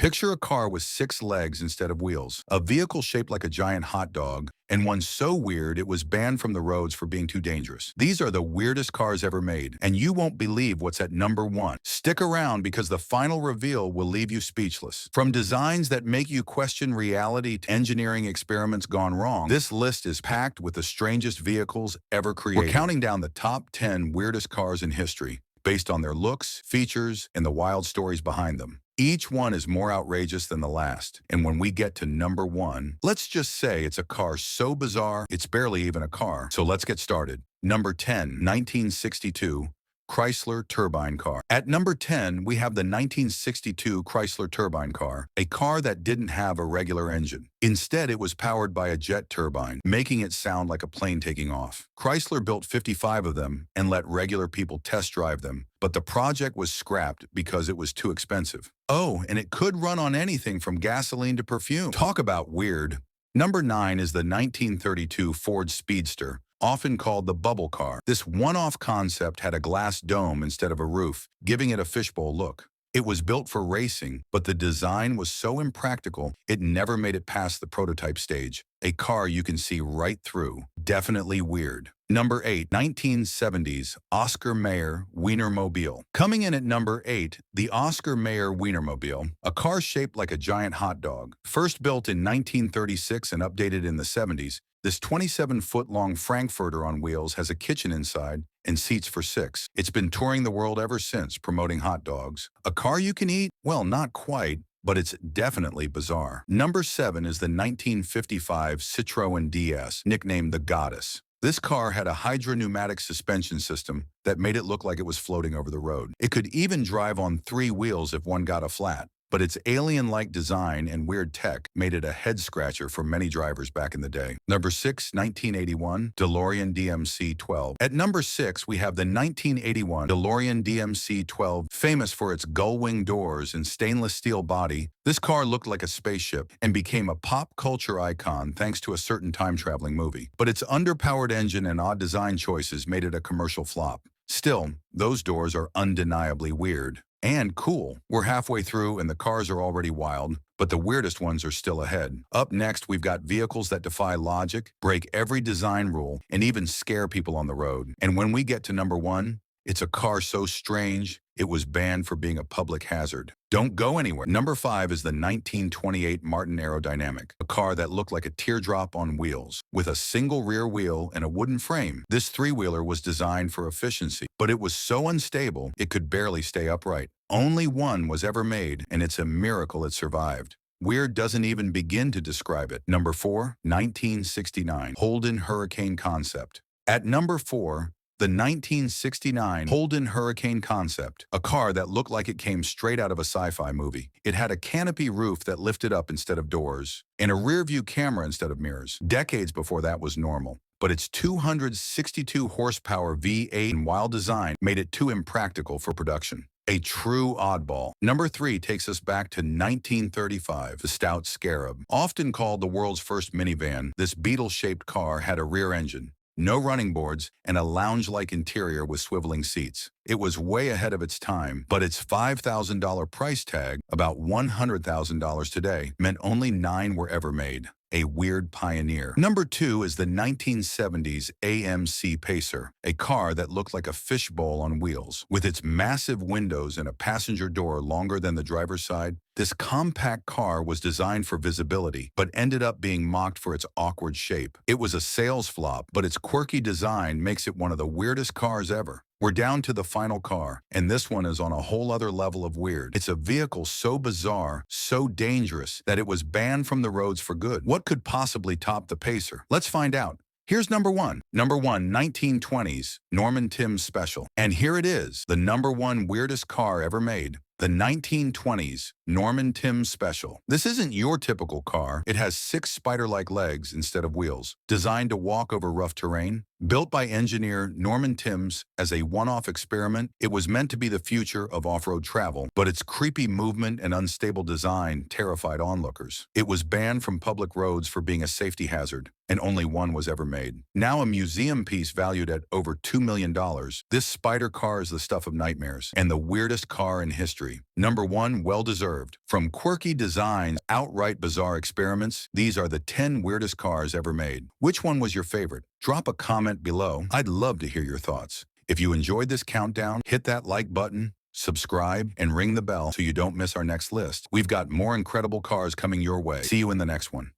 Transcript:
Picture a car with 6 legs instead of wheels, a vehicle shaped like a giant hot dog, and one so weird it was banned from the roads for being too dangerous. These are the weirdest cars ever made, and you won't believe what's at number 1. Stick around because the final reveal will leave you speechless. From designs that make you question reality to engineering experiments gone wrong, this list is packed with the strangest vehicles ever created. We're counting down the top 10 weirdest cars in history, based on their looks, features, and the wild stories behind them. Each one is more outrageous than the last, and when we get to number 1, let's just say it's a car so bizarre, it's barely even a car. So let's get started. Number 10, 1962. Chrysler Turbine Car. At number 10, we have the 1962 Chrysler Turbine Car, a car that didn't have a regular engine. Instead, it was powered by a jet turbine, making it sound like a plane taking off. Chrysler built 55 of them and let regular people test drive them, but the project was scrapped because it was too expensive. Oh, and it could run on anything from gasoline to perfume. Talk about weird. Number 9 is the 1932 Ford Speedster, often called the bubble car. This one-off concept had a glass dome instead of a roof, giving it a fishbowl look. It was built for racing, but the design was so impractical, it never made it past the prototype stage. A car you can see right through. Definitely weird. Number 8, 1970s, Oscar Mayer Wienermobile. Coming in at number 8, the Oscar Mayer Wienermobile, a car shaped like a giant hot dog. First built in 1936 and updated in the 70s, this 27-foot-long Frankfurter on wheels has a kitchen inside and seats for 6. It's been touring the world ever since, promoting hot dogs. A car you can eat? Well, not quite, but it's definitely bizarre. Number 7 is the 1955 Citroën DS, nicknamed the Goddess. This car had a hydropneumatic suspension system that made it look like it was floating over the road. It could even drive on 3 wheels if one got a flat. But its alien-like design and weird tech made it a head-scratcher for many drivers back in the day. Number 6, 1981, DeLorean DMC-12. At number 6, we have the 1981 DeLorean DMC-12, famous for its gull-wing doors and stainless steel body. This car looked like a spaceship and became a pop culture icon thanks to a certain time-traveling movie. But its underpowered engine and odd design choices made it a commercial flop. Still, those doors are undeniably weird. And cool. We're halfway through and the cars are already wild, but the weirdest ones are still ahead. Up next, we've got vehicles that defy logic, break every design rule, and even scare people on the road. And when we get to number 1, it's a car so strange, it was banned for being a public hazard. Don't go anywhere. Number 5 is the 1928 Martin Aerodynamic, a car that looked like a teardrop on wheels, with a single rear wheel and a wooden frame. This 3-wheeler was designed for efficiency, but it was so unstable it could barely stay upright. Only one was ever made, and it's a miracle it survived. Weird doesn't even begin to describe it. Number 4, 1969 Holden Hurricane Concept. At number 4, the 1969 Holden Hurricane Concept, a car that looked like it came straight out of a sci-fi movie. It had a canopy roof that lifted up instead of doors, and a rear-view camera instead of mirrors. Decades before that was normal. But its 262 horsepower V8 and wild design made it too impractical for production. A true oddball. Number 3 takes us back to 1935, the Stout Scarab. Often called the world's first minivan, this beetle-shaped car had a rear engine, no running boards, and a lounge-like interior with swiveling seats. It was way ahead of its time, but its $5,000 price tag, about $100,000 today, meant only 9 were ever made. A weird pioneer. Number 2 is the 1970s AMC Pacer, a car that looked like a fishbowl on wheels. With its massive windows and a passenger door longer than the driver's side, this compact car was designed for visibility, but ended up being mocked for its awkward shape. It was a sales flop, but its quirky design makes it one of the weirdest cars ever. We're down to the final car, and this one is on a whole other level of weird. It's a vehicle so bizarre, so dangerous, that it was banned from the roads for good. What could possibly top the Pacer? Let's find out. Here's number 1. Number 1, 1920s, Norman Timbs Special. And here it is, the number 1 weirdest car ever made. The 1920s Norman Timbs Special. This isn't your typical car. It has 6 spider-like legs instead of wheels, designed to walk over rough terrain. Built by engineer Norman Timbs as a one-off experiment, it was meant to be the future of off-road travel, but its creepy movement and unstable design terrified onlookers. It was banned from public roads for being a safety hazard. and only one was ever made. Now a museum piece valued at over $2 million, this spider car is the stuff of nightmares and the weirdest car in history. Number 1, well-deserved. From quirky designs, outright bizarre experiments, these are the 10 weirdest cars ever made. Which one was your favorite? Drop a comment below. I'd love to hear your thoughts. If you enjoyed this countdown, hit that like button, subscribe, and ring the bell so you don't miss our next list. We've got more incredible cars coming your way. See you in the next one.